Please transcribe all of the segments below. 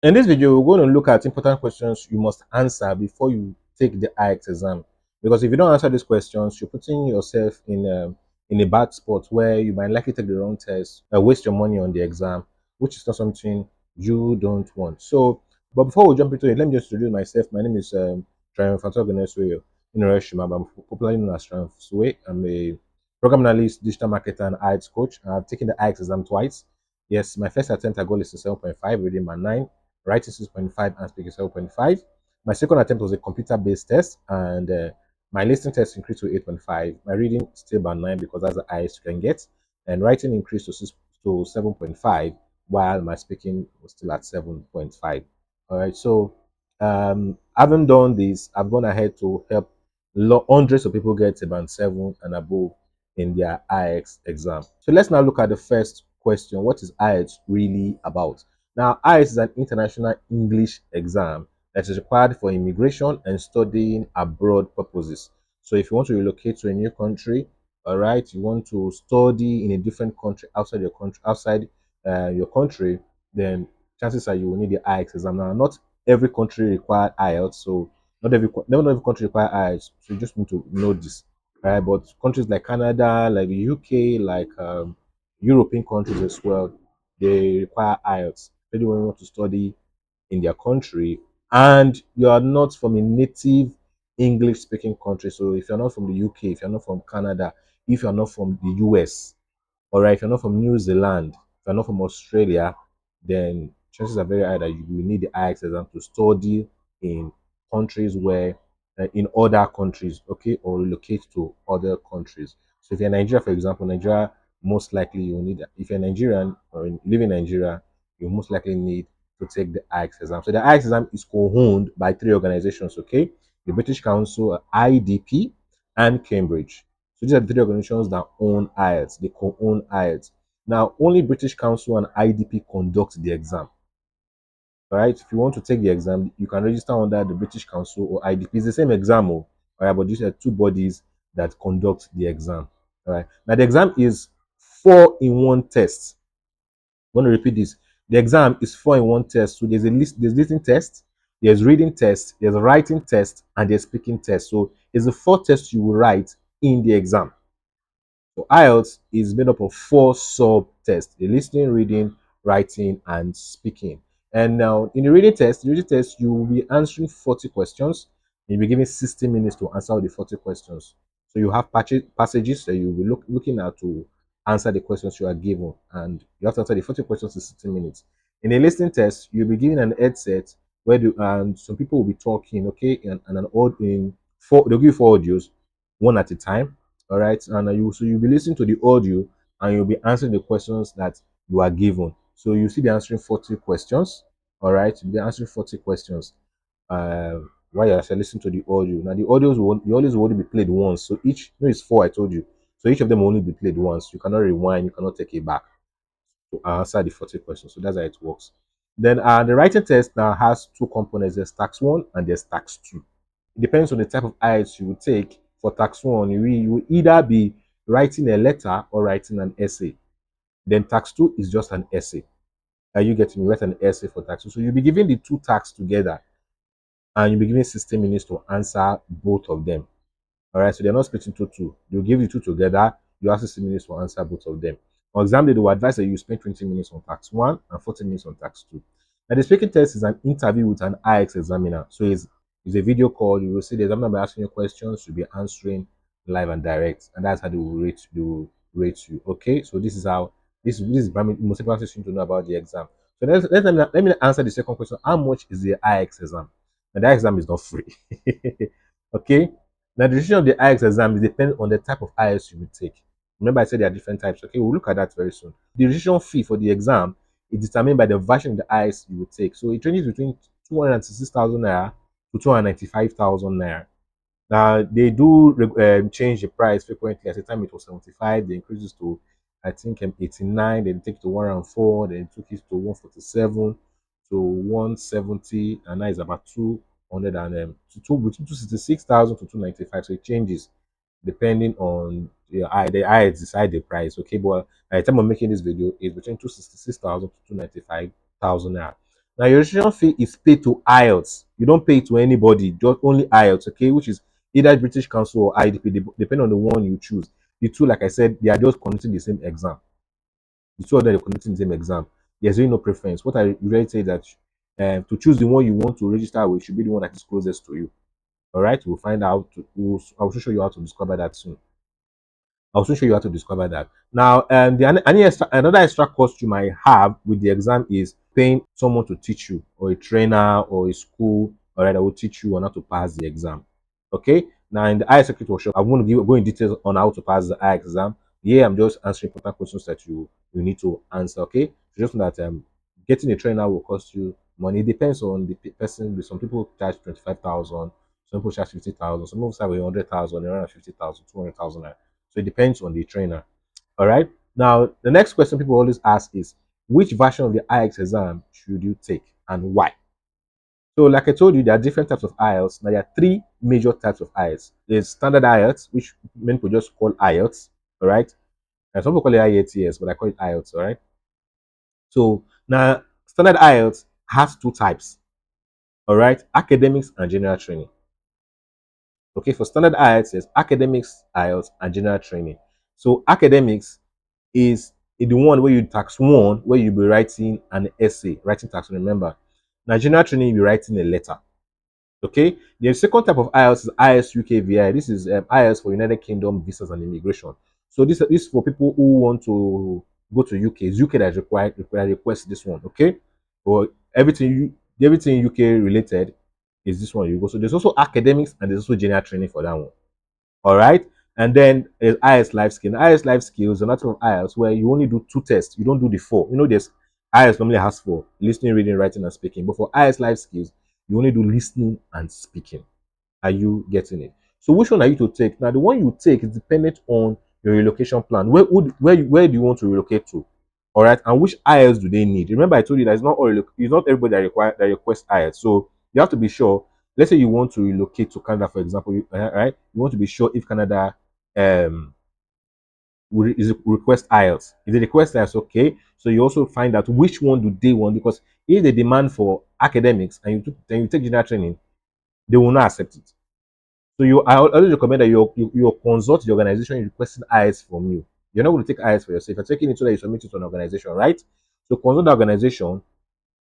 In this video, we're going to look at important questions you must answer before you take the IELTS exam. Because if you don't answer these questions, you're putting yourself in a bad spot where you might likely take the wrong test, waste your money on the exam, which is not something you don't want. So, but before we jump into it, let me just introduce myself. My name is Triumph Antogoneswe Shima. I'm popularly known as Triumph Sue. I'm a program analyst, digital marketer, and IELTS coach. I've taken the IELTS exam twice. Yes, my first attempt I got is 7.5, reading my 9, writing 6.5, and speaking 7.5. My second attempt was a computer-based test, and my listening test increased to 8.5. My reading still about 9 because that's the highest you can get, and writing increased to 7.5, while my speaking was still at 7.5. All right, so having done this, I've gone ahead to help hundreds of people get about 7 and above in their IELTS exam. So let's now look at the first question. What is IELTS really about? Now, IELTS is an international English exam that is required for immigration and studying abroad purposes. So if you want to relocate to a new country, all right, you want to study in a different country outside your country, then chances are you will need the IELTS exam. Now, not every country require IELTS, so not every country require IELTS. So you just need to know this, right? But countries like Canada, like the UK, like European countries as well, they require IELTS. Especially when you want to study in their country and you are not from a native English speaking country. So if you're not from the UK, if you're not from Canada, if you're not from the US, all right, if you're not from New Zealand, if you're not from Australia, then chances are very high that you will need the IELTS exam to study in countries where, in other countries, okay, or relocate to other countries. So if you're Nigeria, for example, Nigeria, most likely you will need, if you're Nigerian or live in Nigeria, you most likely need to take the IELTS exam. So the IELTS exam is co-owned by three organizations, okay? The British Council, IDP, and Cambridge. So these are the three organizations that own IELTS. They co-own IELTS. Now, only British Council and IDP conduct the exam. All right. If you want to take the exam, you can register under the British Council or IDP. It's the same exam, all right, but these are two bodies that conduct the exam. All right. Now, the exam is four in one test. I'm going to repeat this. The exam is four in one test. So there's listening test, there's reading test, there's writing test, and there's speaking test. So it's the four tests you will write in the exam. So IELTS is made up of four sub-tests: the listening, reading, writing, and speaking. And now in the reading test, you will be answering 40 questions. You'll be given 60 minutes to answer all the 40 questions. So you have passages that you'll be looking at to answer the questions you are given. And you have to answer the 40 questions in 60 minutes. In a listening test, you'll be given an headset and some people will be talking, okay, and an audio in four, they'll give you four audios, one at a time, all right, and you'll be listening to the audio and you'll be answering the questions that you are given. So you see be answering 40 questions, all right, you'll be answering 40 questions uh while you're actually listening to the audio. Now the audios will only be played once, so each, you know, it's four I told you, so each of them will only be played once. You cannot rewind, you cannot take it back to answer the 40 questions. So that's how it works. Then the writing test now has two components: there's tax one and there's tax two. It depends on the type of IELTS you will take. For tax one, you will either be writing a letter or writing an essay. Then tax two is just an essay. Are you getting me? Write an essay for tax two. So you'll be given the two tasks together and you'll be given 60 minutes to answer both of them. All right, so they're not split into two. They'll give you two together. You have 60 minutes to answer both of them. On exam day, they will advise that you spend 20 minutes on tax one and 40 minutes on tax two. Now, the speaking test is an interview with an IELTS examiner. So it's a video call. You will see the examiner will be asking you questions. You'll be answering live and direct, and that's how they will rate you. Okay, so this is most important thing to know about the exam. So let me answer the second question. How much is the IELTS exam? And that exam is not free. Okay. Now, the decision of the IELTS exam is dependent on the type of IELTS you will take. Remember, I said there are different types. Okay, we'll look at that very soon. The registration fee for the exam is determined by the version of the IELTS you will take. So it ranges between 266,000 naira to 295,000 naira. Now, they do change the price frequently. At the time, it was 75, they increased it to, I think, 89, then take it to 104, then took it to 147, to 170, and now it's about 200 and between 266,000 to 295. So it changes depending on the I decide the price. Okay, but at the time of making this video, it's between 266,000 to 295,000 naira. Now, your registration fee is paid to IELTS. You don't pay it to anybody, just only IELTS, okay? Which is either British Council or IDP, depending on the one you choose. The two, like I said, they are just conducting the same exam. The two of them are conducting the same exam. There's really no preference. What I really say that to choose the one you want to register with should be the one that is closest to you. All right, we'll find out. I'll show you how to discover that soon. I'll soon show you how to discover that. Now, another extra cost you might have with the exam is paying someone to teach you, or a trainer, or a school, all right, that will teach you on how to pass the exam. Okay. Now, in the IELTS Secret Workshop, I'm going to go in details on how to pass the IELTS exam. Here, I'm just answering important questions that you need to answer. Okay. So just know that getting a trainer will cost you money. It depends on the person. Some people charge 25,000, some people charge 50,000, some people charge 100,000, around 50,000, 200,000. So it depends on the trainer. All right. Now, the next question people always ask is, which version of the IELTS exam should you take and why? So, like I told you, there are different types of IELTS. Now, there are three major types of IELTS. There's standard IELTS, which many people just call IELTS. All right. And some people call it IELTS, but I call it IELTS. All right. So, now, standard IELTS has two types. All right. Academics and general training. Okay. For standard IELTS, there's academics IELTS and general training. So, academics is the one where you tax one, where you'll be writing an essay, writing tax. Remember, now general training, you'll be writing a letter. Okay. The second type of IELTS is IELTS UKVI. This is IELTS for United Kingdom visas and immigration. So this is for people who want to go to UK. It's UK that is required request this one. Okay. Or everything UK related is this one you go. So there's also academics and there's also general training for that one. All right. And then there's IELTS life skill. IELTS life skills, a matter of IELTS where you only do two tests. You don't do the four. There's IELTS normally has four: listening, reading, writing, and speaking. But for IELTS life skills, you only do listening and speaking. Are you getting it? So which one are you to take? Now, the one you take is dependent on your relocation plan. Where do you want to relocate to? All right. And which IELTS do they need? Remember, I told you that it's not everybody that requests IELTS. So you have to be sure. Let's say you want to relocate to Canada, for example, right? You want to be sure if Canada um is request IELTS. If they request IELTS, okay. So you also find out which one do they want, because if they demand for academics and then you take general training, they will not accept it. So I always recommend that you consult the organization requesting IELTS from you. You're not going to take IELTS for yourself. You're taking it so that you submit it to an organization, right? So consult the organization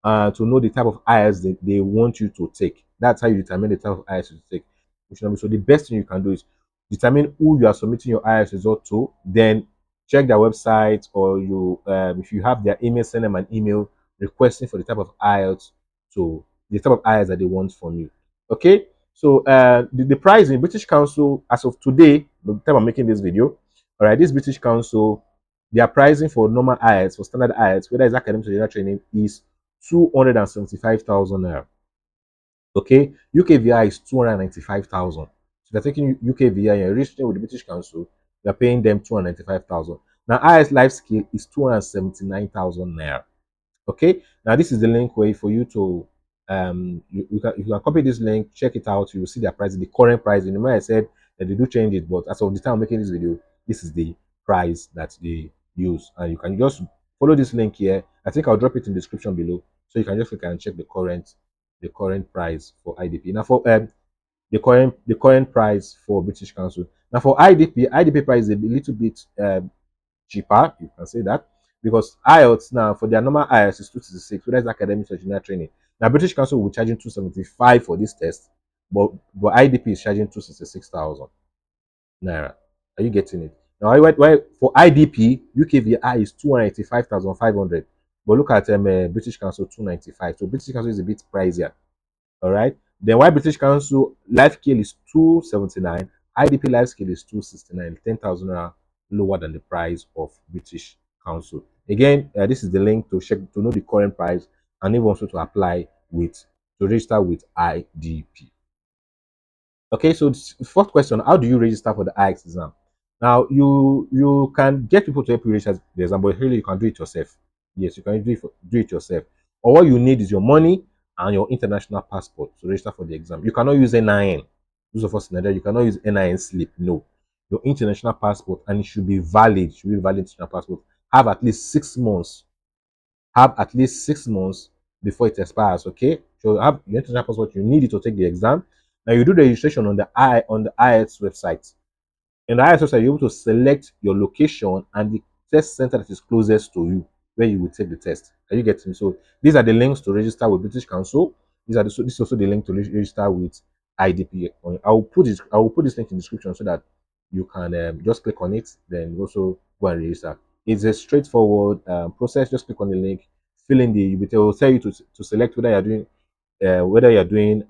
to know the type of IELTS they want you to take. That's how you determine the type of IELTS you take. So the best thing you can do is determine who you are submitting your IELTS result to. Then check their website, or if you have their email, send them an email requesting for the type of IELTS that they want from you. Okay. So the price in British Council as of today, the time I'm making this video, all right, this British Council, their pricing for normal IELTS, for standard IELTS, whether it's academic or general training, is 275,000 naira. Okay, UKVI is 295,000. So they're taking UKVI and registering with the British Council, they're paying them 295,000. Now, IS Life Skill is 279,000 naira. Okay, now this is the link way for you to you can copy this link, check it out. You will see their price, the current price. Remember, I said that they do change it, but as of the time I'm making this video, this is the price that they use, and you can just follow this link here. I think I'll drop it in the description below, so you can just click and check the current price for IDP. Now for the current price for British Council. Now for IDP price is a little bit cheaper, you can say that, because IELTS now for their normal IELTS is 266, whether it's academic or general training. Now British Council will be charging 275 for this test, but IDP is charging 266,000 naira. Are you getting it? Now why for IDP UKVI is 285,500, but look at British Council 295. So British Council is a bit pricier. All right. Then why British Council life scale is 279, IDP life scale is 269, 10,000 lower than the price of British Council. Again, this is the link to check to know the current price, and even also to apply to register with IDP. Okay, so fourth question: how do you register for the IELTS exam? Now, you can get people to help you register the exam, but really you can do it yourself. Yes, you can do it yourself. Or what you need is your money and your international passport to register for the exam. You cannot use NIN. Those of us in Nigeria, you cannot use NIN slip. No, your international passport, and it should be valid. It should be valid international passport. Have at least 6 months. Have at least 6 months before it expires. Okay, so you have your international passport, you need it to take the exam. Now you do the registration on the IELTS website. In the IELTS website, you're able to select your location and the test center that is closest to you where you will take the test. Are you getting me? So these are the links to register with British Council. This is also the link to register with IDP. I will put this link in the description so that you can just click on it, then also go and register. It's a straightforward process. Just click on the link, fill in the. It will tell you to select whether you're doing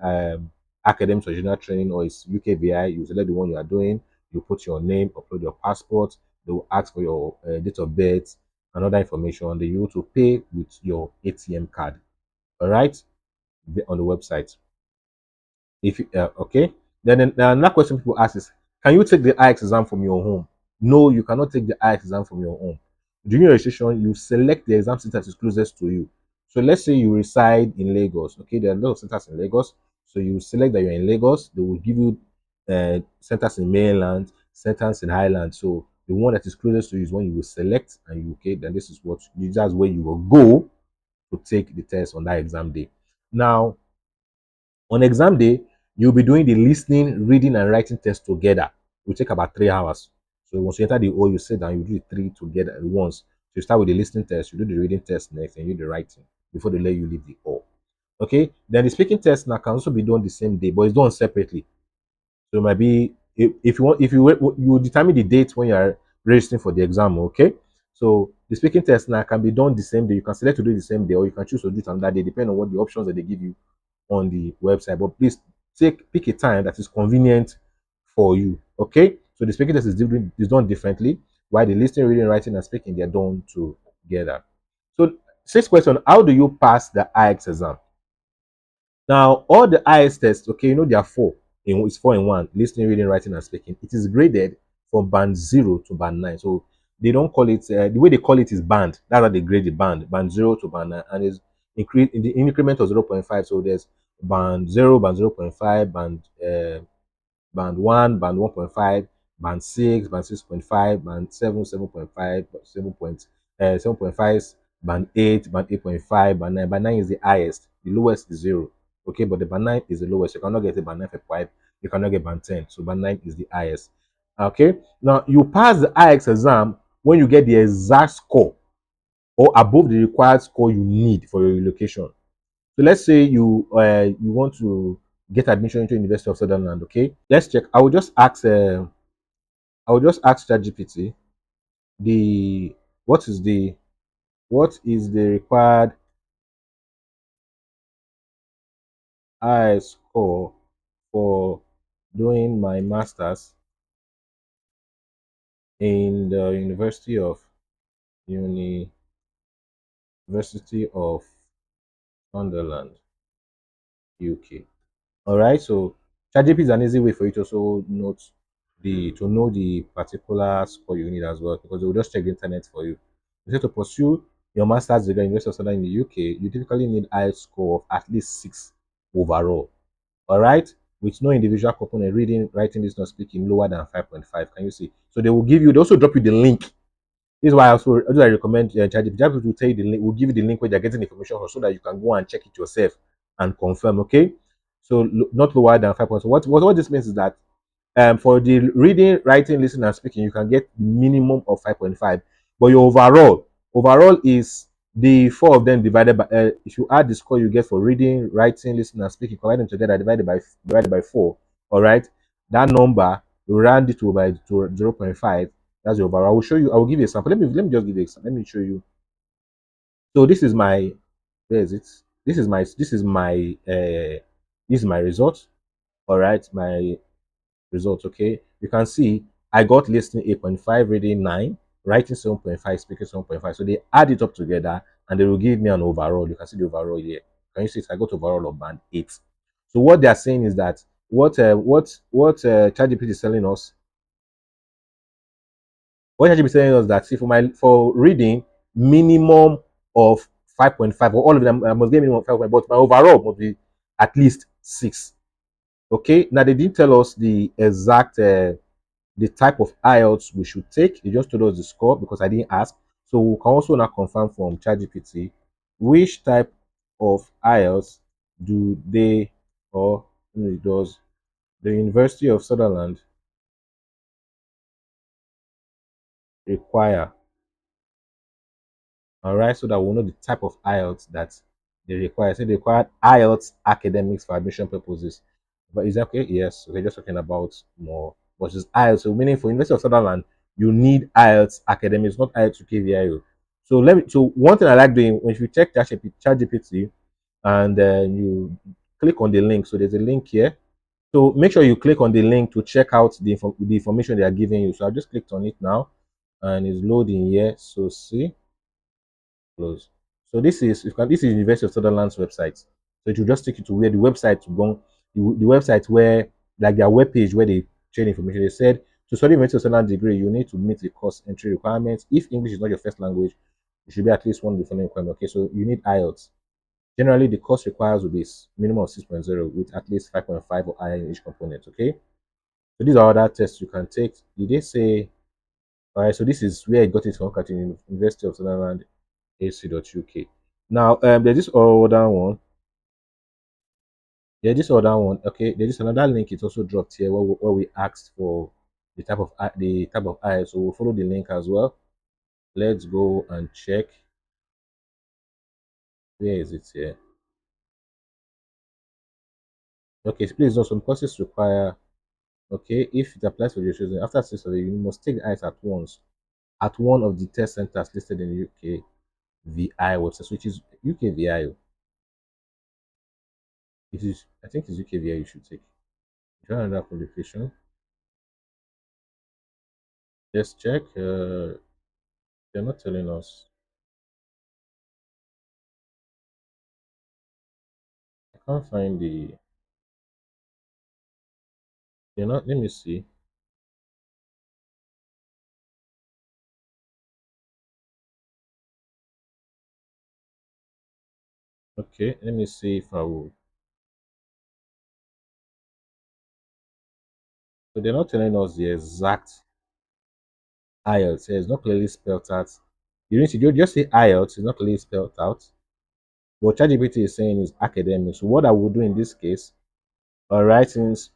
academic or general training or it's UKVI. You select the one you are doing. You put your name, upload your passport. They will ask for your date of birth and other information. Then you have to pay with your ATM card. All right, on the website. If okay, then another question people ask is, can you take the IELTS exam from your home? No, you cannot take the IELTS exam from your home. During your registration, you select the exam center that is closest to you. So let's say you reside in Lagos. Okay, there are a lot of centers in Lagos. So you select that you're in Lagos. They will give you centers in mainland, centers in Highland. So the one that is closest to you is one you will select, and you okay. Then this is what that's where you will go to take the test on that exam day. Now, on exam day, you'll be doing the listening, reading, and writing test together. It will take about 3 hours. So once you enter the hall, you sit down, you do the three together at once. So you start with the listening test, you do the reading test next, and you do the writing before they let you leave the hall. Okay. Then the speaking test now can also be done the same day, but it's done separately. So it might be if you want, if you determine the date when you are registering for the exam. Okay. So the speaking test now can be done the same day. You can select to do it the same day, or you can choose to do it on that day, depending on what the options that they give you on the website. But please pick a time that is convenient for you. Okay. So the speaking test is done differently, while the listening, reading, writing, and speaking they are done together. So sixth question: how do you pass the IELTS exam? Now, all the IELTS tests, okay, there are four. It's four in one: listening, reading, writing, and speaking. It is graded from band 0 to band 9. So they don't call it, the way they call it is band. That's how they grade the band 0 to band 9. And it's in the increment of 0.5. So there's band 0, band 0.5, band 1, band 1.5, band 6, band 6.5, band 7, 7.5, 7.5, band 8, band 8.5, band 9. Band 9 is the highest, the lowest is 0. Okay, but the band 9 is the lowest. You cannot get a band 9.5, you cannot get band 10. So band 9 is the highest. Okay, now you pass the IELTS exam when you get the exact score or above the required score you need for your relocation. So let's say you want to get admission into University of Sutherland. Okay, let's check. I will just ask ChatGPT the what is the what is the required I score for doing my masters in the University of Sunderland, UK. All right, so ChatGPT is an easy way for you to also know the particular score you need as well, because it will just check the internet for you. You say to pursue your master's degree in University of Southern in the UK, you typically need IELTS score of at least 6 overall. All right, with no individual component, reading, writing, listening, or speaking lower than 5.5. Can you see? So they also drop you the link. This is why I recommend ChatGPT. ChatGPT will tell you the link, will give you the link where they're getting information from, so that you can go and check it yourself and confirm. Okay, so not lower than 5. What this means is that for the reading, writing, listening, and speaking, you can get the minimum of 5.5. But your overall is the four of them divided by. If you add the score you get for reading, writing, listening, and speaking, combine them together, divided by 4. All right, that number you round it to 0.5. That's your overall. I will show you. I will give you a sample. Let me just give you a sample. Let me show you. So this is my. Where is it? This is my result. All right, my results. Okay, you can see I got listening 8.5, reading 9, writing 7.5, speaking 7.5. So they add it up together and they will give me an overall. You can see the overall here. Can you see it? I got overall of band 8. So what they are saying is that ChatGPT is telling us, what ChatGPT is telling us that, see, for reading, minimum of 5.5, or all of them, I must get minimum of 5.5, but my overall must be at least 6. Okay, now they didn't tell us the type of IELTS we should take. They just told us the score because I didn't ask. So we can also now confirm from ChatGPT which type of IELTS do they or does the University of Sutherland require? All right, so that we'll know the type of IELTS that they require. So they require IELTS academics for admission purposes. But is that okay? Yes. We're just talking about more versus IELTS. So meaning for University of Sutherland, you need IELTS academics, not IELTS UKVIO. So let me. So one thing I like doing when you check ChatGPT and you click on the link. So there's a link here. So make sure you click on the link to check out the information they are giving you. So I just clicked on it now, and it's loading here. So see close. So this is University of Sutherland's website. So it will just take you to where the website to go, the website where like their web page where they share information. They said to study University of Sutherland degree, you need to meet the course entry requirements. If English is not your first language, you should be at least one of the following requirements. Okay, so you need IELTS. Generally, the course requires will be minimum of 6.0 with at least 5.5 or higher in each component. Okay, so these are other tests you can take. Did they say? All right, so this is where I got it from, University of Sutherland ac.uk. Now, there's this other one. There's this other one. Okay, there's this another link. It's also dropped here where we asked for the type of eye. So we'll follow the link as well. Let's go and check. Where is it here? Okay, so please know some courses require. Okay, if it applies for your children after 6 of you must take the eyes at once at one of the test centers listed in the UK VI website, which is UK VI. It is, I think it's UK VI you should take. Join another qualification. Let's check. They're not telling us. I can't find the. They're not. Let me see. Okay, let me see if I will. So they're not telling us the exact IELTS. It's not clearly spelled out. You need to just say IELTS. It's not clearly spelled out. What ChatGPT is saying is academic. So what I will do in this case, all right, since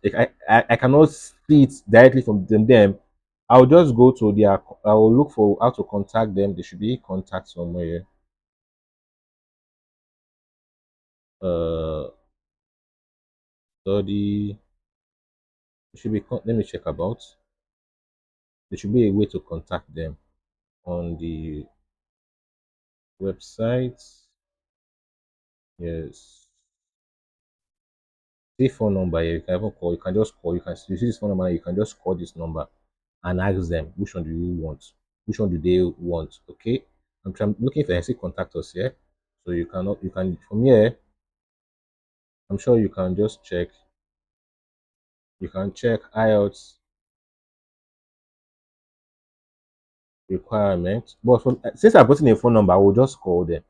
I cannot see it directly from them, I'll just go to their. I will look for how to contact them. There should be contact somewhere. Uh, study. There should be. Let me check about. There should be a way to contact them on the website. Yes. See phone number here. You can even call. You can just call. You see this phone number. You can just call this number and ask them which one do you want. Which one do they want? Okay. I'm looking for. I see contact us here. So you cannot. You can from here. I'm sure you can just check. You can check IELTS requirements. But since I've gotten a phone number, I will just call them.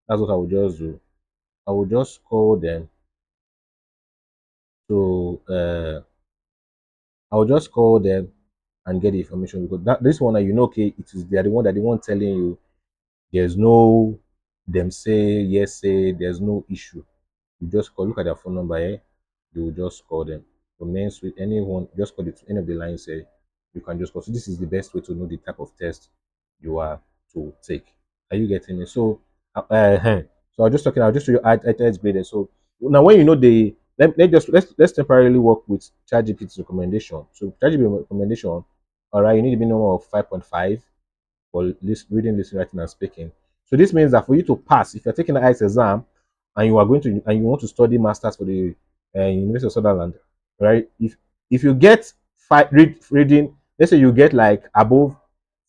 That's what I will just do. I will just call them to. I will just call them and get the information because this one that okay, it is they are the one telling you there's no them say yes say there's no issue. You just call, look at their phone number here, you will just call them. From next with anyone, just call it to any of the lines here. You can just call. So this is the best way to know the type of test you are to take. Are you getting me? So so I'll just show you items graded. So now when you know the let's temporarily work with ChatGPT's recommendation. So ChatGPT recommendation, all right, you need a minimum of 5.5 for reading, listening, writing, and speaking. So this means that for you to pass, if you're taking the IELTS exam and you want to study masters for the University of Sutherland, right? If you get reading, let's say you get like above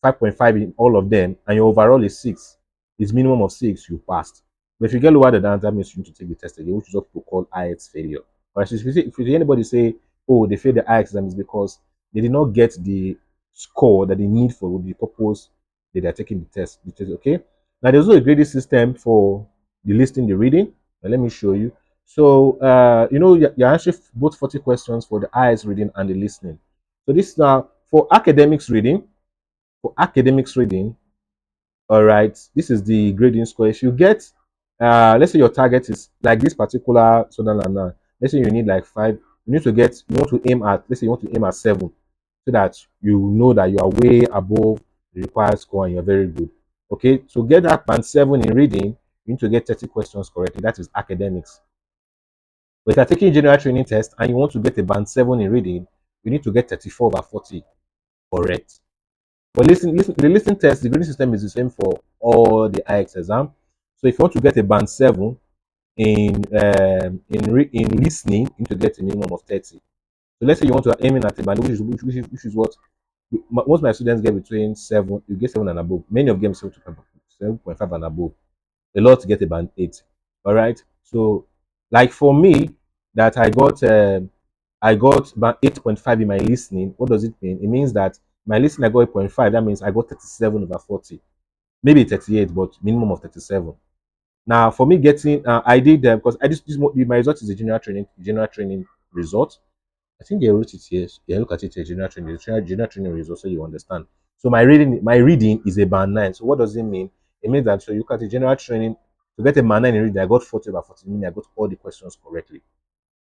5.5 in all of them, and your overall is 6, is minimum of 6, you passed. But if you get lower than that, that means you need to take the test again, which is what people call IELTS failure. Or so if you see anybody say, oh, they failed the IELTS exam, is because they did not get the score that they need for the purpose that they are taking the test. Okay. Now there's also a grading system for the listening, the reading. Now, let me show you. So you're answering both 40 questions for the IELTS reading and the listening. So this now for academics reading. For academics reading, all right, this is the grading score. If you get let's say your target is like this particular Sunderland now. Let's say you need like five, you need to get, you want to aim at, let's say you want to aim at seven, so that you know that you are way above the required score and you're very good. Okay, to get that band seven in reading, you need to get 30 questions correctly. That is academics. But if you're taking general training test and you want to get a band seven in reading, you need to get 34 over 40 correct. But the listening test, the grading system is the same for all the IELTS exam. So if you want to get a band seven in listening, you need to get a minimum of 30. So let's say you want to aim in at a band, which is what most of my students get between seven, you get seven and above. Many of them 7.5 and above. A lot to get a band eight. All right. So, like for me, that I got band 8.5 in my listening. What does it mean? It means that my listening I got 8.5. That means I got 37 over 40, maybe 38, but minimum of 37. Now, for me getting, I did because I just my result is a general training result. I think they wrote it here. Yeah, look at it here, general training result, so you understand. So my reading is a band nine. So what does it mean? It means that so you look at the general training to get a band nine in reading, I got 40 over 40, meaning I got all the questions correctly.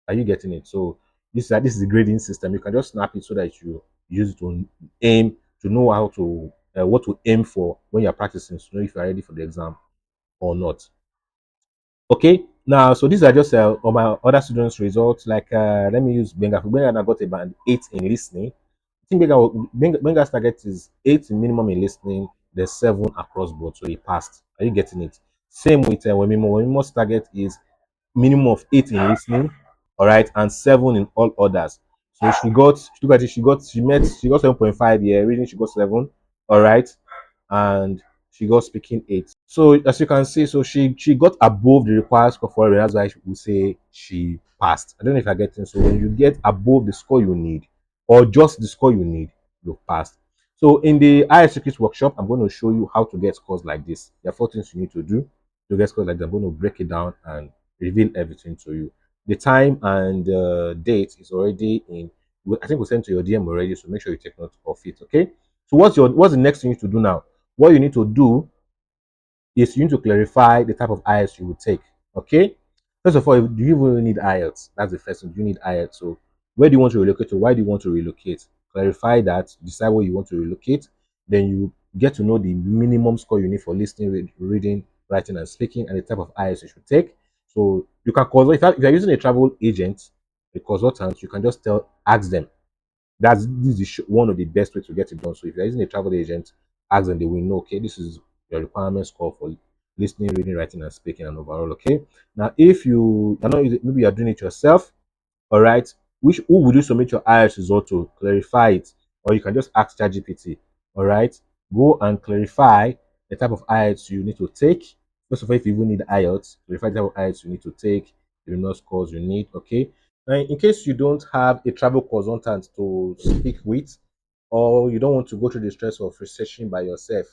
Are you getting it? So this is the grading system. You can just snap it so that you use it to aim to know how to what to aim for when you're practicing to know if you're ready for the exam or not. Okay, now so these are just all my other students' results. Like let me use Benga. For Benga, I got a band eight in listening. I think Benga's target is eight minimum in listening, there's seven across board, so he passed. Are you getting it? Same with Wemimo. Wemimo's target is minimum of eight in listening, all right, and seven in all others. So look at it, she got 7.5 here, reading she got seven, all right, and she got speaking eight. So as you can see, so she got above the required score for her. That's why we say she passed. I don't know if I get it. So when you get above the score you need, or just the score you need, you passed. So in the IELTS Secrets workshop, I'm going to show you how to get scores like this. There are four things you need to do to get scores like that. I'm going to break it down and reveal everything to you. The time and date is already in. I think we sent to your DM already, so make sure you take note of it. Okay. So what's the next thing you need to do now? What you need to do is you need to clarify the type of IELTS you will take. Okay. First of all, do you really need IELTS? That's the first thing. Do you need IELTS? So where do you want to relocate to? Why do you want to relocate? Clarify that. Decide where you want to relocate. Then you get to know the minimum score you need for listening, reading, writing, and speaking, and the type of IELTS you should take. So you can call if you're using a travel agent, a consultant, you can just ask them this is one of the best way to get it done. So if you're using a travel agent, ask them, they will know, okay, this is your requirements call for listening, reading, writing, and speaking and overall. Okay. Now, if you're not using, maybe you're doing it yourself, all right, who would you submit your IELTS result to? Clarify it, or you can just ask ChatGPT. All right, go and clarify the type of IELTS you need to take. First of all, if you even need IELTS, clarify the type of IELTS you need to take, the minimum scores you need. Okay. Now, in case you don't have a travel consultant to speak with, or you don't want to go through the stress of researching by yourself,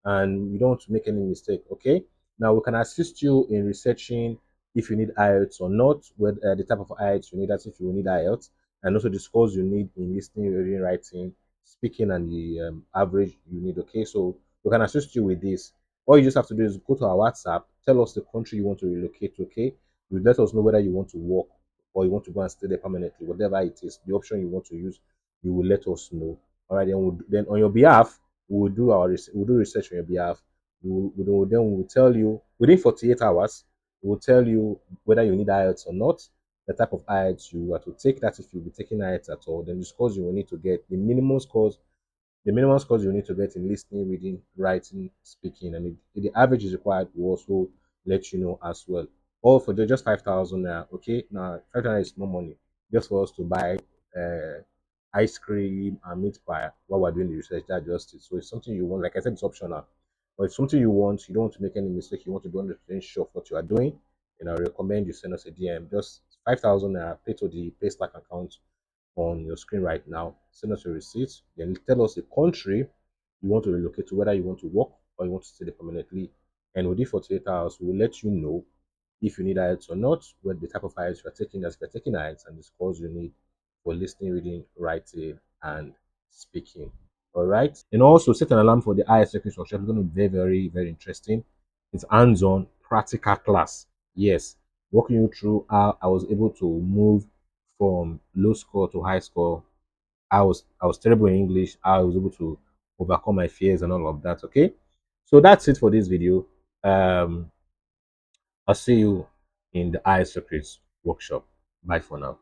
and you don't want to make any mistake, okay? Now we can assist you in researching if you need IELTS or not, with the type of IELTS you need, as if you will need IELTS, and also the scores you need in listening, reading, writing, speaking, and the average you need. Okay, so we can assist you with this. All you just have to do is go to our WhatsApp, tell us the country you want to relocate to. Okay, you let us know whether you want to work or you want to go and stay there permanently, whatever it is, the option you want to use, you will let us know. All right, then on your behalf, we'll do research on your behalf. We will tell you within 48 hours. We will tell you whether you need IELTS or not, the type of IELTS you are to take. That if you'll be taking IELTS at all, then the scores you will need to get, the minimum scores you need to get in listening, reading, writing, speaking, and if the average is required, we'll also let you know as well. All for just 5,000 naira. Okay, now 5,000 is more money just for us to buy ice cream and meat pie while we're doing the research. That just it. So it's something you want. Like I said, it's optional. But it's something you want. You don't want to make any mistake. You want to be 100% sure of what you are doing. And I recommend you send us a DM. Just 5,000 naira. Pay to the Paystack account on your screen right now. Send us your receipts. Then tell us the country you want to relocate to, whether you want to work or you want to stay there permanently. And within 48 hours, we will let you know if you need IELTS or not, what the type of IELTS you are taking, as if you're taking IELTS, and the scores you need for listening, reading, writing, and speaking. All right. And also set an alarm for the IELTS second workshop. It's going to be very, very, very interesting. It's hands-on, practical class. Yes, walking you through how I was able to move from low score to high score. I was terrible in English. How I was able to overcome my fears and all of that. Okay, so that's it for this video. I'll see you in the IELTS Secrets workshop. Bye for now.